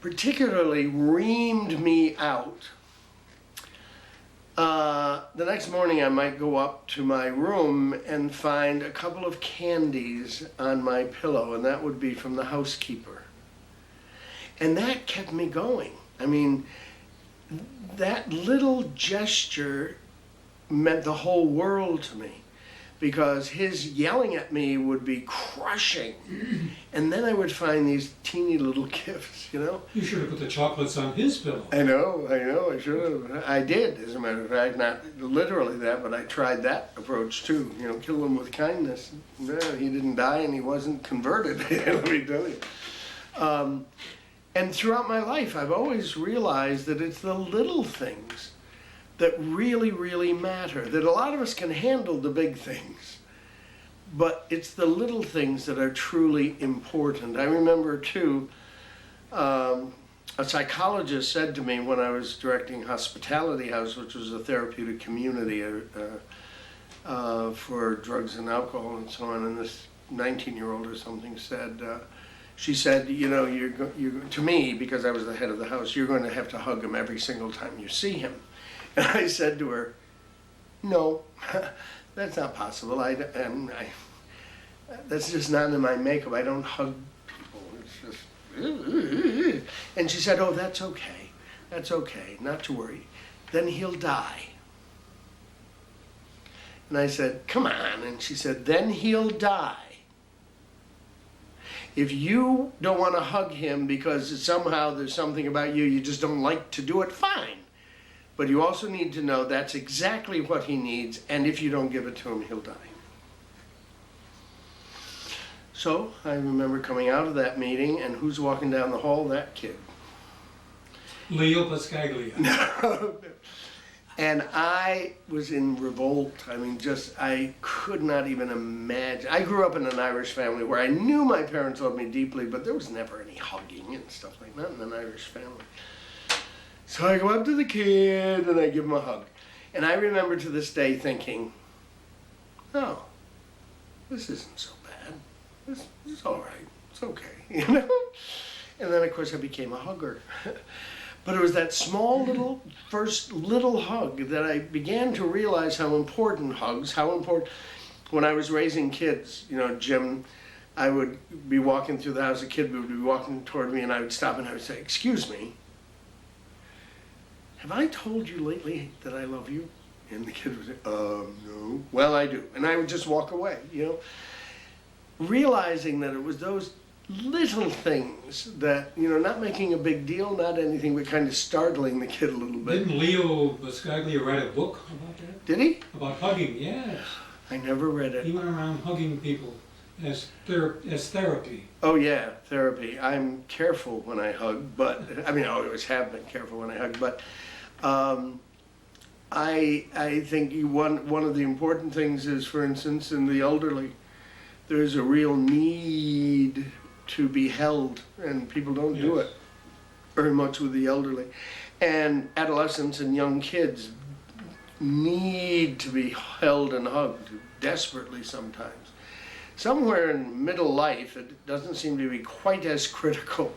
particularly reamed me out. The next morning I might go up to my room and find a couple of candies on my pillow, and that would be from the housekeeper. And that kept me going. I mean, that little gesture meant the whole world to me, because his yelling at me would be crushing. And then I would find these teeny little gifts, you know? You should have put the chocolates on his pillow. I know, I should have. I did, as a matter of fact, not literally that, but I tried that approach too, you know, kill him with kindness. No, he didn't die and he wasn't converted, let me tell you. And throughout my life, I've always realized that it's the little things that really, really matter, that a lot of us can handle the big things, but it's the little things that are truly important. I remember too, a psychologist said to me when I was directing Hospitality House, which was a therapeutic community for drugs and alcohol and so on, and this 19-year-old or something said, she said, you know, you're to me, because I was the head of the house, you're going to have to hug him every single time you see him. And I said to her, no, that's not possible. That's just not in my makeup. I don't hug people. It's just, and she said, oh, that's okay. That's okay, not to worry. Then he'll die. And I said, come on. And she said, then he'll die. If you don't want to hug him because somehow there's something about you just don't like to do it, fine. But you also need to know that's exactly what he needs, and if you don't give it to him, he'll die. So I remember coming out of that meeting, and who's walking down the hall? That kid. Leo Pascaglia. No. And I was in revolt. I mean, I could not even imagine. I grew up in an Irish family where I knew my parents loved me deeply, but there was never any hugging and stuff like that in an Irish family. So I go up to the kid and I give him a hug. And I remember to this day thinking, oh, this isn't so bad. This is all right. It's okay, you know? And then, of course, I became a hugger. But it was that small first little hug that I began to realize how important hugs, when I was raising kids, you know, Jim, I would be walking through the house, a kid would be walking toward me, and I would stop and I would say, excuse me, have I told you lately that I love you? And the kid would say, no. Well, I do. And I would just walk away, you know, realizing that it was those little things that, you know, not making a big deal, not anything, but kind of startling the kid a little bit. Didn't Leo Pascaglia write a book about that? Did he? About hugging, yes. I never read it. He went around hugging people as therapy. Oh yeah, therapy. I'm careful when I hug, but, I mean, I always have been careful when I hug, but I think one of the important things is, for instance, in the elderly, there's a real need to be held, and people don't do it very much with the elderly. And adolescents and young kids need to be held and hugged desperately sometimes. Somewhere in middle life, it doesn't seem to be quite as critical,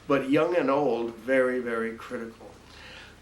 but young and old, very, very critical.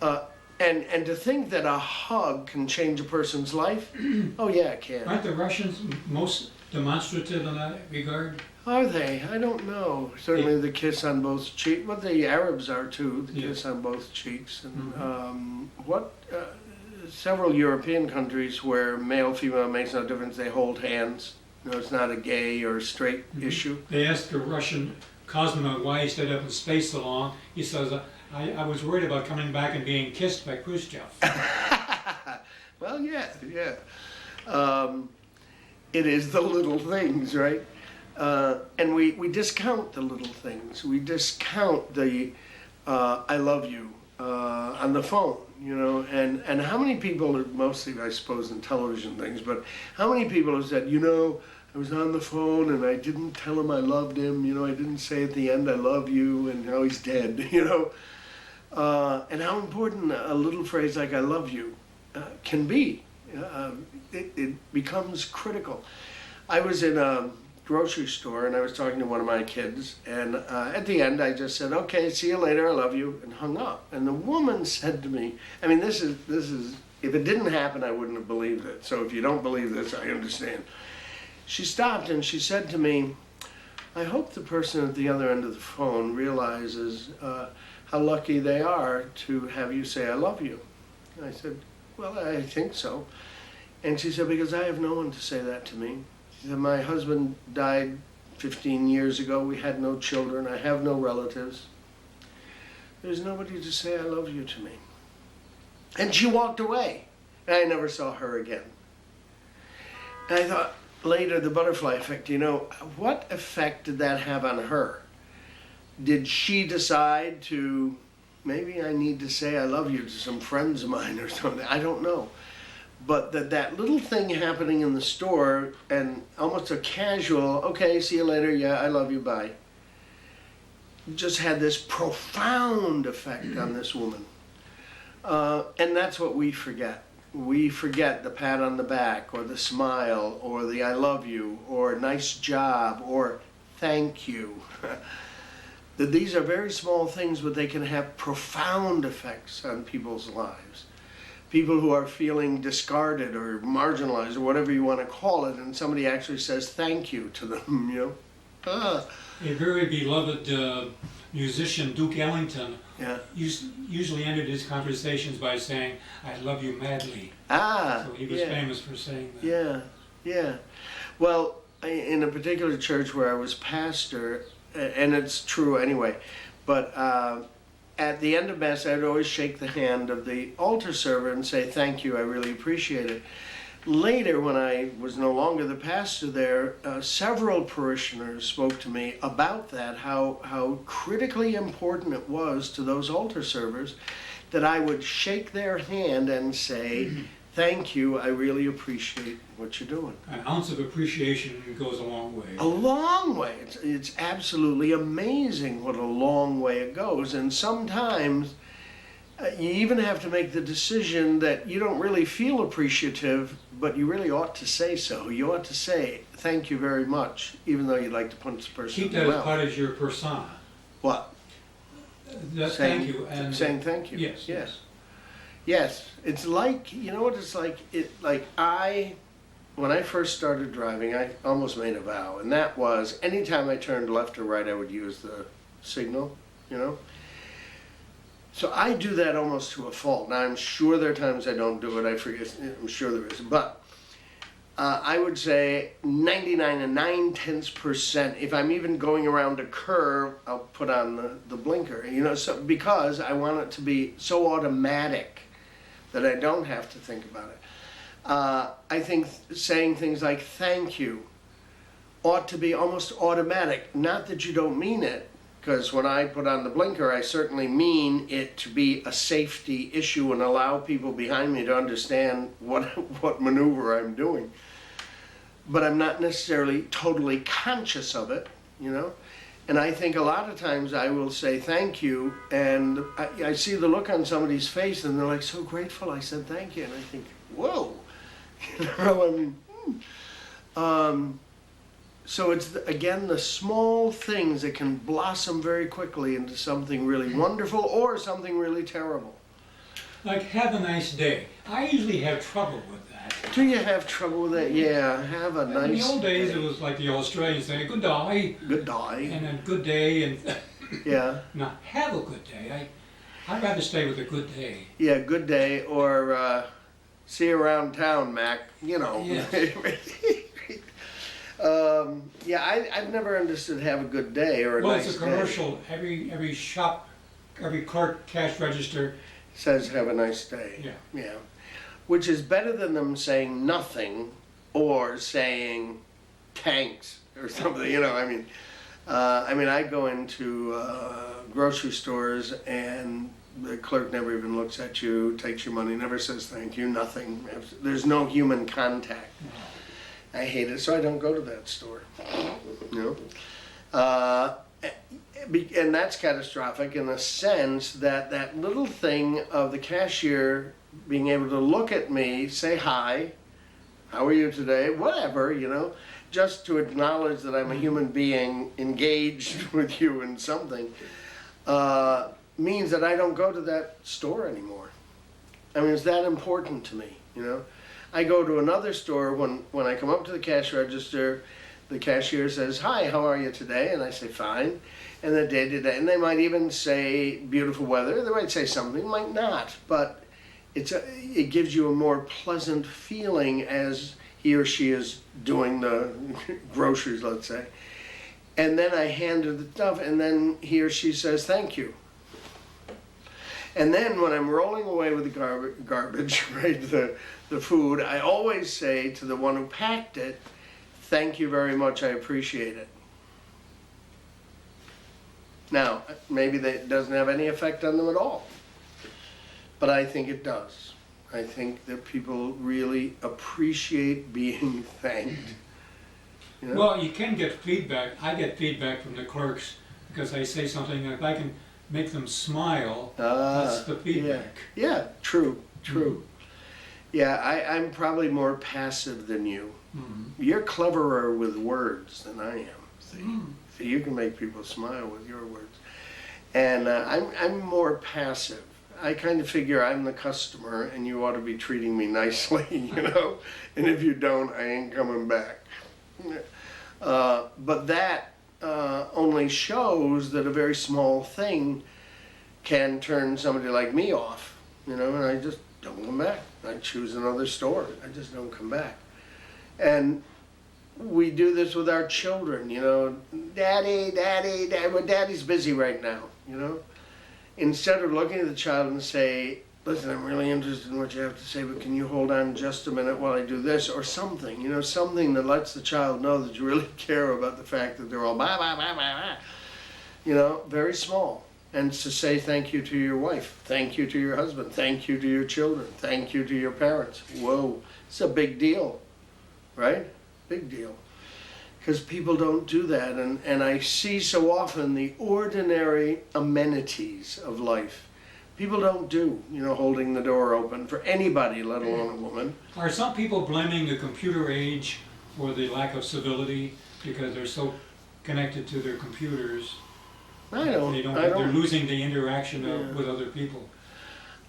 And to think that a hug can change a person's life, oh yeah, it can. Aren't the Russians most demonstrative in that regard? Are they? I don't know. Certainly the kiss on both cheeks, but the Arabs are too, the kiss on both cheeks. And several European countries where male, female makes no difference, they hold hands. You know, it's not a gay or straight issue. They asked a Russian cosmonaut why he stayed up in space so long. He says, I was worried about coming back and being kissed by Khrushchev. Well, yeah. It is the little things, right? And we discount the little things. We discount the I love you on the phone, you know, and how many people, mostly I suppose in television things, but how many people have said, you know, I was on the phone and I didn't tell him I loved him, you know, I didn't say at the end I love you, and now he's dead, you know. And how important a little phrase like I love you can be. It becomes critical. I was in a grocery store, and I was talking to one of my kids, and at the end I just said, "Okay, see you later, I love you," and hung up. And the woman said to me, I mean, this is, if it didn't happen, I wouldn't have believed it. So if you don't believe this, I understand. She stopped and she said to me, "I hope the person at the other end of the phone realizes how lucky they are to have you say, 'I love you.'" I said, "Well, I think so." And she said, "Because I have no one to say that to me. She said, my husband died 15 years ago. We had no children. I have no relatives. There's nobody to say I love you to me." And she walked away. And I never saw her again. And I thought later, the butterfly effect, you know, what effect did that have on her? Did she decide to, maybe I need to say I love you to some friends of mine or something? I don't know. But that little thing happening in the store, and almost a casual, "Okay, see you later, yeah, I love you, bye," just had this profound effect on this woman. And that's what we forget. We forget the pat on the back, or the smile, or the "I love you," or "nice job," or "thank you." That these are very small things, but they can have profound effects on people's lives. People who are feeling discarded or marginalized or whatever you want to call it, and somebody actually says thank you to them, you know. A very beloved musician, Duke Ellington, Yeah. usually ended his conversations by saying, "I love you madly." So he was Yeah. famous for saying that. Yeah, yeah. Well, in a particular church where I was pastor, and it's true anyway, but at the end of Mass, I'd always shake the hand of the altar server and say, "Thank you, I really appreciate it." Later, when I was no longer the pastor there, several parishioners spoke to me about that, how critically important it was to those altar servers that I would shake their hand and say, "Thank you, I really appreciate what you're doing." An ounce of appreciation goes a long way. A long way. It's absolutely amazing what a long way it goes. And sometimes you even have to make the decision that you don't really feel appreciative, but you really ought to say so. You ought to say, "Thank you very much," even though you'd like to punch the person Keep in that the as mouth. part of your persona. What? Thank you. And saying thank you. Yes. Yes. Yes. It's like, you know what it's like? When I first started driving, I almost made a vow, and that was anytime I turned left or right, I would use the signal, you know? So I do that almost to a fault. Now, I'm sure there are times I don't do it, I forget, I'm sure there is, but I would say 99 and 9/10%, if I'm even going around a curve, I'll put on the blinker, you know, so because I want it to be so automatic that I don't have to think about it. I think saying things like "thank you" ought to be almost automatic. Not that you don't mean it, because when I put on the blinker, I certainly mean it to be a safety issue and allow people behind me to understand what maneuver I'm doing. But I'm not necessarily totally conscious of it, you know? And I think a lot of times I will say thank you, and I see the look on somebody's face, and they're like, "So grateful I said thank you," and I think, whoa. You know, I mean, so it's, again, the small things that can blossom very quickly into something really wonderful or something really terrible. Like, "Have a nice day." I usually have trouble with that. Do you have trouble with that? Yeah, have a nice In the old days, day. it was like the Australians saying, "Good day," Good day. and then "good day," and Yeah, now "have a good day." I'd rather stay with a "good day." yeah, good day, or see you around town, Mac, you know. Yes. Yeah, I've never understood "have a good day" or a Well, nice it's a day. commercial. Every shop, every clerk, cash register. Says "have a nice day." Yeah. Yeah. Which is better than them saying nothing or saying thanks or something, you know, I mean, I go into grocery stores and the clerk never even looks at you, takes your money, never says thank you, nothing. There's no human contact. I hate it, so I don't go to that store, you know. And that's catastrophic in the sense that that little thing of the cashier being able to look at me, say hi, how are you today, whatever, you know, just to acknowledge that I'm a human being engaged with you in something, means that I don't go to that store anymore. I mean, it's that important to me, you know? I go to another store, when I come up to the cash register, the cashier says, "Hi, how are you today?" And I say, "Fine." And the day to day, and they might even say beautiful weather, they might say something, might not, but it gives you a more pleasant feeling as he or she is doing the groceries, let's say. And then I hand her the stuff, and then he or she says, "Thank you." And then when I'm rolling away with the garbage, right, the food, I always say to the one who packed it, "Thank you very much, I appreciate it." Now, maybe that doesn't have any effect on them at all, but I think it does. I think that people really appreciate being thanked. You know? Well, you can get feedback. I get feedback from the clerks because I say something, if I can make them smile, that's the feedback. Yeah, true. Yeah, I'm probably more passive than you. You're cleverer with words than I am. See, so you can make people smile with your words, and I'm more passive. I kind of figure I'm the customer, and you ought to be treating me nicely, you know. And if you don't, I ain't coming back. But that only shows that a very small thing can turn somebody like me off, you know, and I just don't come back. I choose another store. I just don't come back. And we do this with our children, you know. Daddy, well, Daddy's busy right now, you know. Instead of looking at the child and say, "Listen, I'm really interested in what you have to say, but can you hold on just a minute while I do this," or something, you know, something that lets the child know that you really care about the fact that they're all blah, blah, blah, blah, blah. You know, very small. And to say thank you to your wife, thank you to your husband, thank you to your children, thank you to your parents. Whoa, it's a big deal, right? Big deal. Because people don't do that, and I see so often the ordinary amenities of life. People don't do, you know, holding the door open for anybody, let alone a woman. Are some people blaming the computer age for the lack of civility because they're so connected to their computers? They're losing the interaction with other people.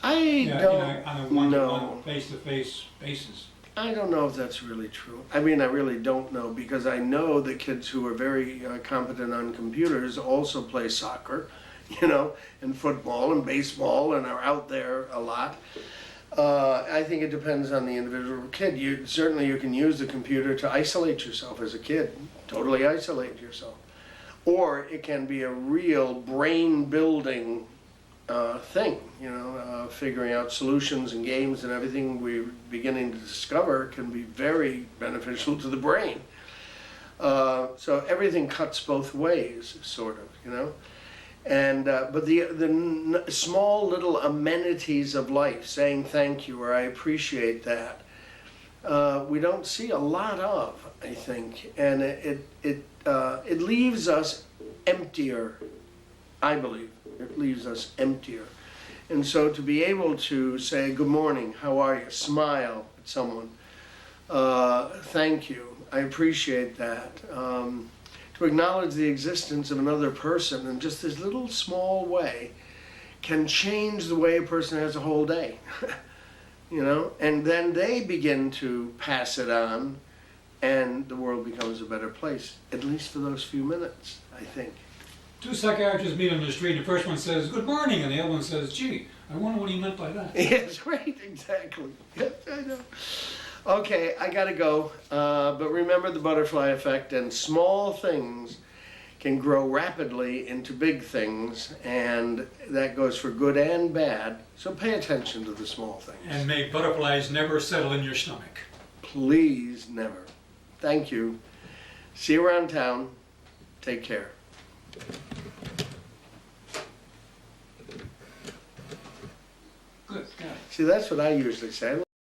I don't on a one-to-one, face-to-face basis. I don't know if that's really true. I mean, I really don't know, because I know that kids who are very competent on computers also play soccer, you know, and football and baseball, and are out there a lot. I think it depends on the individual kid. You can use the computer to isolate yourself as a kid, totally isolate yourself. Or it can be a real brain-building thing, you know, figuring out solutions and games and everything we're beginning to discover can be very beneficial to the brain. So everything cuts both ways, sort of, you know. And but the small little amenities of life, saying thank you or I appreciate that, we don't see a lot of, I think, and it leaves us emptier, I believe. It leaves us emptier. And so to be able to say, "Good morning, how are you?" Smile at someone. Thank you, I appreciate that. To acknowledge the existence of another person in just this little small way can change the way a person has a whole day. You know, and then they begin to pass it on, and the world becomes a better place, at least for those few minutes, I think. Two psychiatrists meet on the street, and the first one says, "Good morning," and the other one says, "Gee, I wonder what he meant by that." Yes, right, exactly. Yes, I know. Okay, I gotta go, but remember the butterfly effect, and small things can grow rapidly into big things, and that goes for good and bad, so pay attention to the small things. And may butterflies never settle in your stomach. Please never. Thank you. See you around town. Take care. Good, got it. See, that's what I usually say.